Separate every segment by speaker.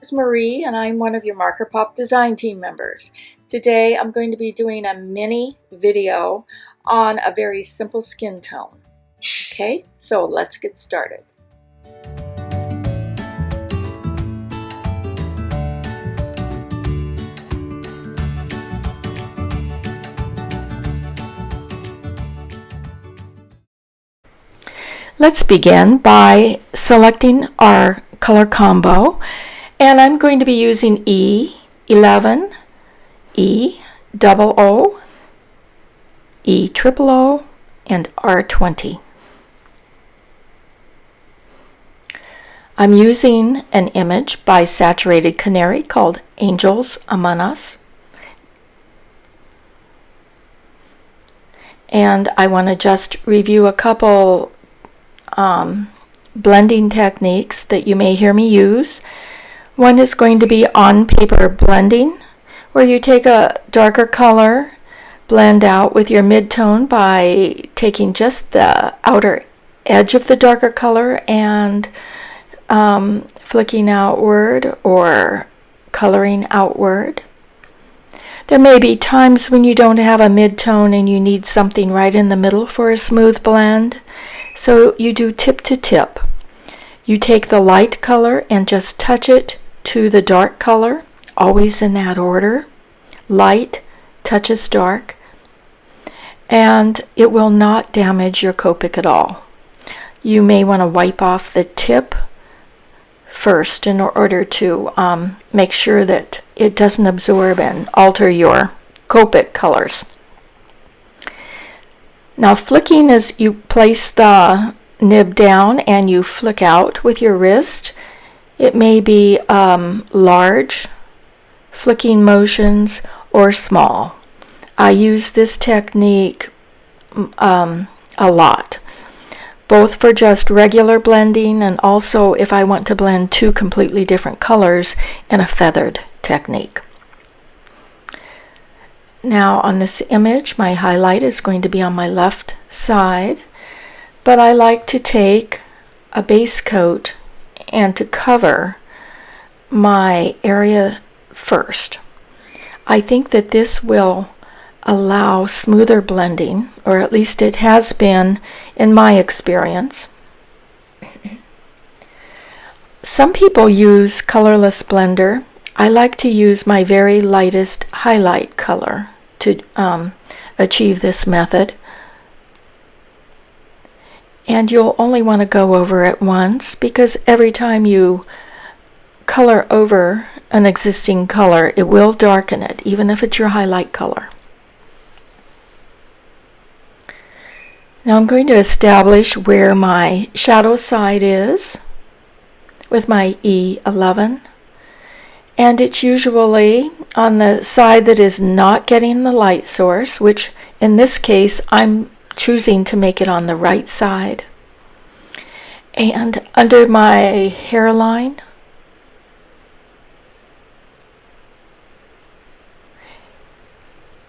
Speaker 1: is Marie, and I'm one of your Marker Pop design team members. Today I'm going to be doing a mini video on a very simple skin tone. Okay, so let's get started. Let's begin by selecting our color combo, and I'm going to be using E11, E00, E000, and R20. I'm using an image by Saturated Canary called Angels Among Us. And I want to just review a couple blending techniques that you may hear me use. One is going to be on paper blending, where you take a darker color, blend out with your midtone by taking just the outer edge of the darker color and flicking outward or coloring outward. There may be times when you don't have a midtone and you need something right in the middle for a smooth blend. So you do tip to tip. You take the light color and just touch it to the dark color, always in that order. Light touches dark, and it will not damage your Copic at all. You may want to wipe off the tip first in order to make sure that it doesn't absorb and alter your Copic colors. Now, flicking is you place the nib down and you flick out with your wrist. It may be large flicking motions or small. I use this technique a lot, both for just regular blending and also if I want to blend two completely different colors in a feathered technique. Now on this image, my highlight is going to be on my left side, but I like to take a base coat and to cover my area first. I think that this will allow smoother blending, or at least it has been in my experience. Some people use colorless blender. I like to use my very lightest highlight color to achieve this method. And you'll only want to go over it once, because every time you color over an existing color, it will darken it, even if it's your highlight color. Now I'm going to establish where my shadow side is with my E11. And it's usually on the side that is not getting the light source, which in this case I'm choosing to make it on the right side. And under my hairline,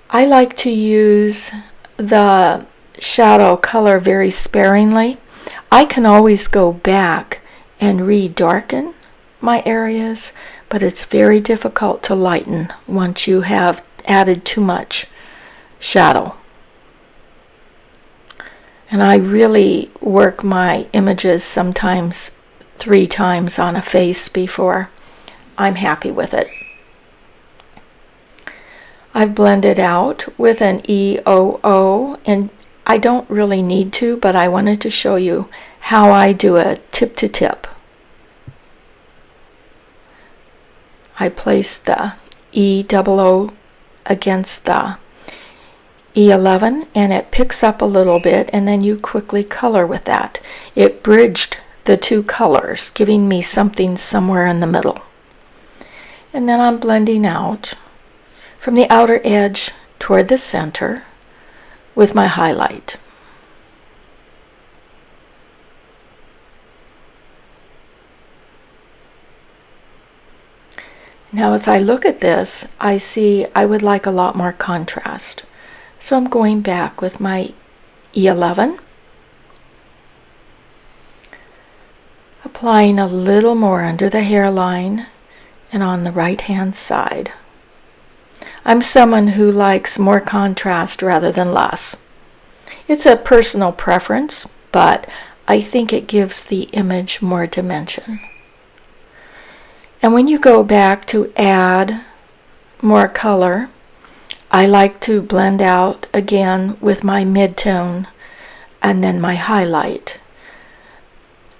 Speaker 1: I like to use the shadow color very sparingly. I can always go back and re-darken my areas, but it's very difficult to lighten once you have added too much shadow. And I really work my images sometimes 3 times on a face before I'm happy with it. I've blended out with an E00, and I don't really need to, but I wanted to show you how I do a tip to tip. I place the E00 against the E11 and it picks up a little bit, and then you quickly color with that. It bridged the two colors, giving me something somewhere in the middle. And then I'm blending out from the outer edge toward the center with my highlight. Now as I look at this, I see I would like a lot more contrast. So I'm going back with my E11, applying a little more under the hairline and on the right hand side. I'm someone who likes more contrast rather than less. It's a personal preference, but I think it gives the image more dimension. And when you go back to add more color, I like to blend out again with my midtone and then my highlight.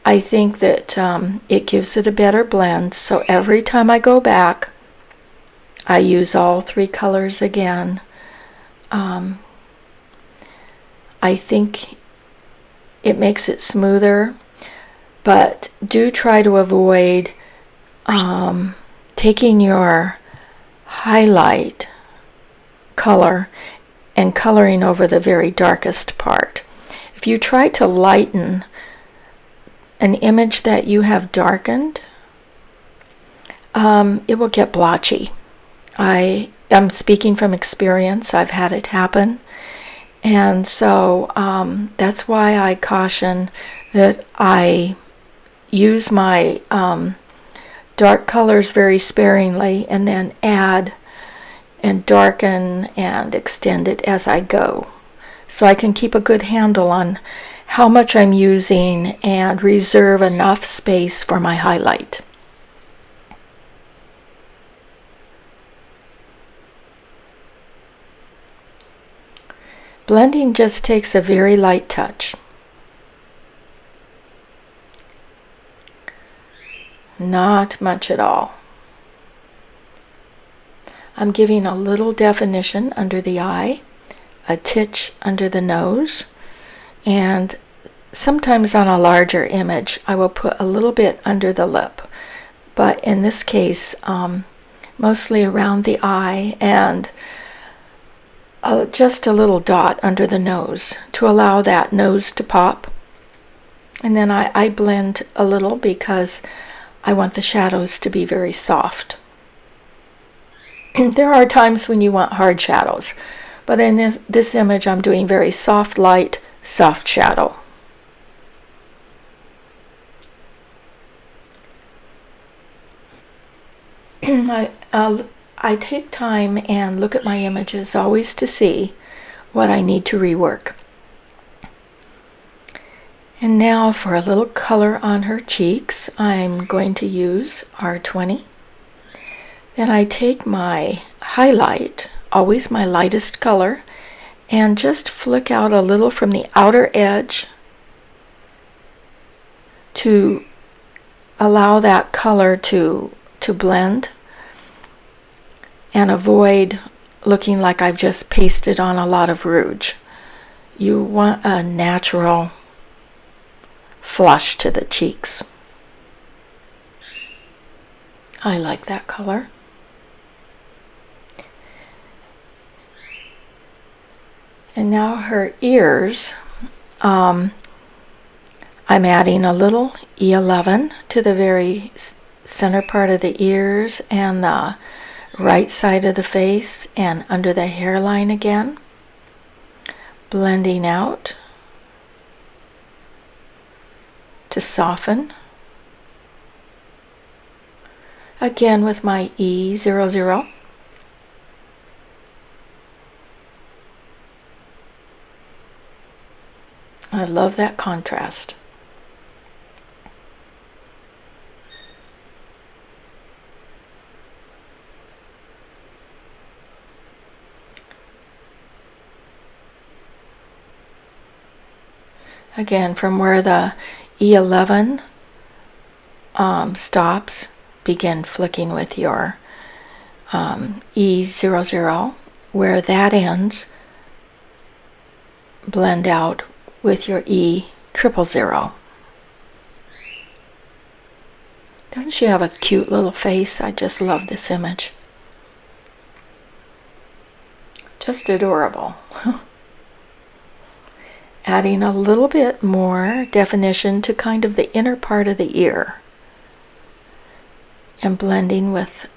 Speaker 1: I think that it gives it a better blend, so every time I go back, I use all three colors again. I think it makes it smoother, but do try to avoid taking your highlight color and coloring over the very darkest part. If you try to lighten an image that you have darkened, it will get blotchy. I'm speaking from experience. I've had it happen. And so that's why I caution that I use my dark colors very sparingly and then add and darken and extend it as I go, so I can keep a good handle on how much I'm using and reserve enough space for my highlight. Blending just takes a very light touch. Not much at all. I'm giving a little definition under the eye, a titch under the nose, and sometimes on a larger image I will put a little bit under the lip, but in this case mostly around the eye and just a little dot under the nose to allow that nose to pop. And then I blend a little because I want the shadows to be very soft. There are times when you want hard shadows, but in this image I'm doing very soft light, soft shadow. I take time and look at my images always to see what I need to rework. And now for a little color on her cheeks, I'm going to use R20. Then I take my highlight, always my lightest color, and just flick out a little from the outer edge to allow that color to blend and avoid looking like I've just pasted on a lot of rouge. You want a natural flush to the cheeks. I like that color. And now her ears, I'm adding a little E11 to the very center part of the ears and the right side of the face and under the hairline again, blending out to soften. Again with my E00. I love that contrast. Again, from where the E11 stops, begin flicking with your E00. Where that ends, blend out with your E000. Doesn't she have a cute little face? I just love this image. Just adorable. Adding a little bit more definition to kind of the inner part of the ear and blending with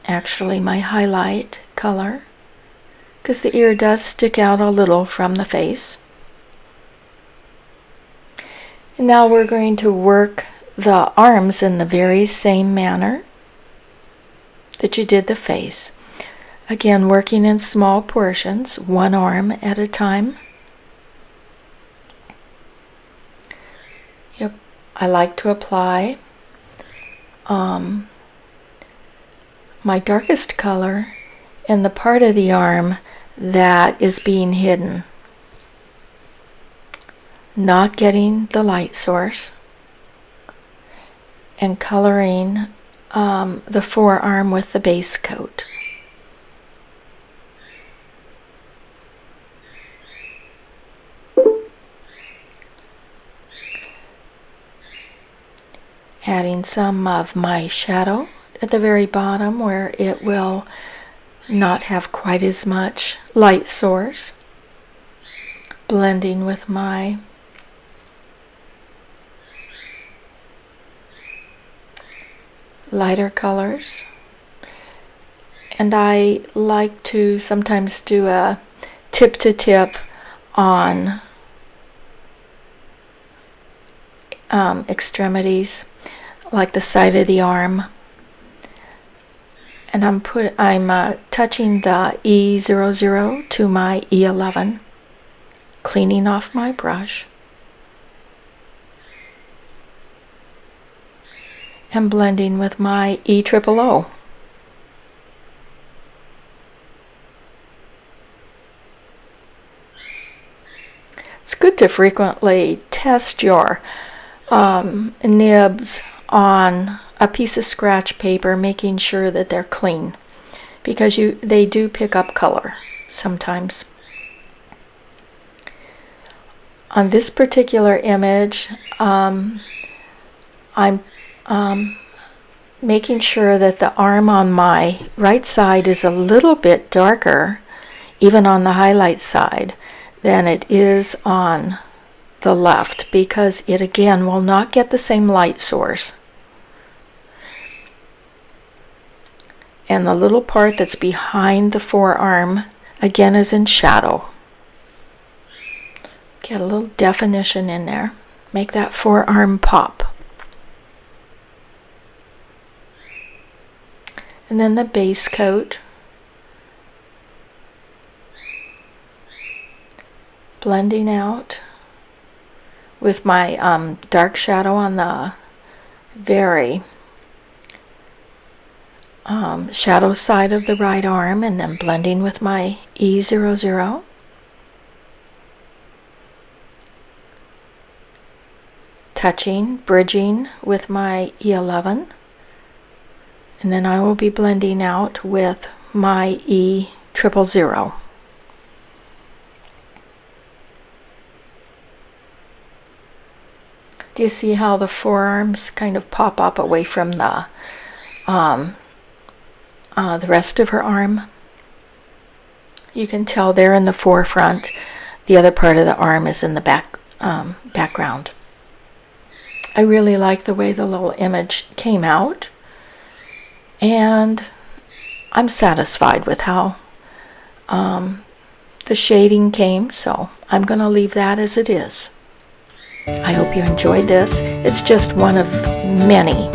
Speaker 1: actually my highlight color because the ear does stick out a little from the face. And now we're going to work the arms in the very same manner. that you did the face. Again, working in small portions, one arm at a time. Yep, I like to apply my darkest color in the part of the arm that is being hidden, not getting the light source, and coloring the forearm with the base coat. Adding some of my shadow at the very bottom where it will not have quite as much light source. Blending with my lighter colors. And I like to sometimes do a tip to tip on extremities, like the side of the arm. And I'm touching the E00 to my E11, cleaning off my brush, and blending with my E000. It's good to frequently test your nibs on a piece of scratch paper, making sure that they're clean, because they do pick up color sometimes. On this particular image, I'm making sure that the arm on my right side is a little bit darker, even on the highlight side, than it is on the left, because it again will not get the same light source. And the little part that's behind the forearm again is in shadow. Get a little definition in there. Make that forearm pop. And then the base coat. Blending out with my dark shadow on the very shadow side of the right arm, and then blending with my E00. Touching, bridging with my E11. And then I will be blending out with my E000. Do you see how the forearms kind of pop up away from the rest of her arm? You can tell they're in the forefront. The other part of the arm is in the background. I really like the way the little image came out, and I'm satisfied with how the shading came, so I'm going to leave that as it is. I hope you enjoyed this. It's just one of many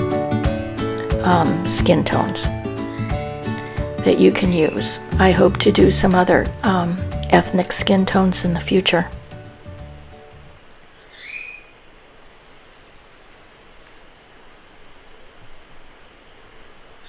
Speaker 1: skin tones that you can use. I hope to do some other ethnic skin tones in the future.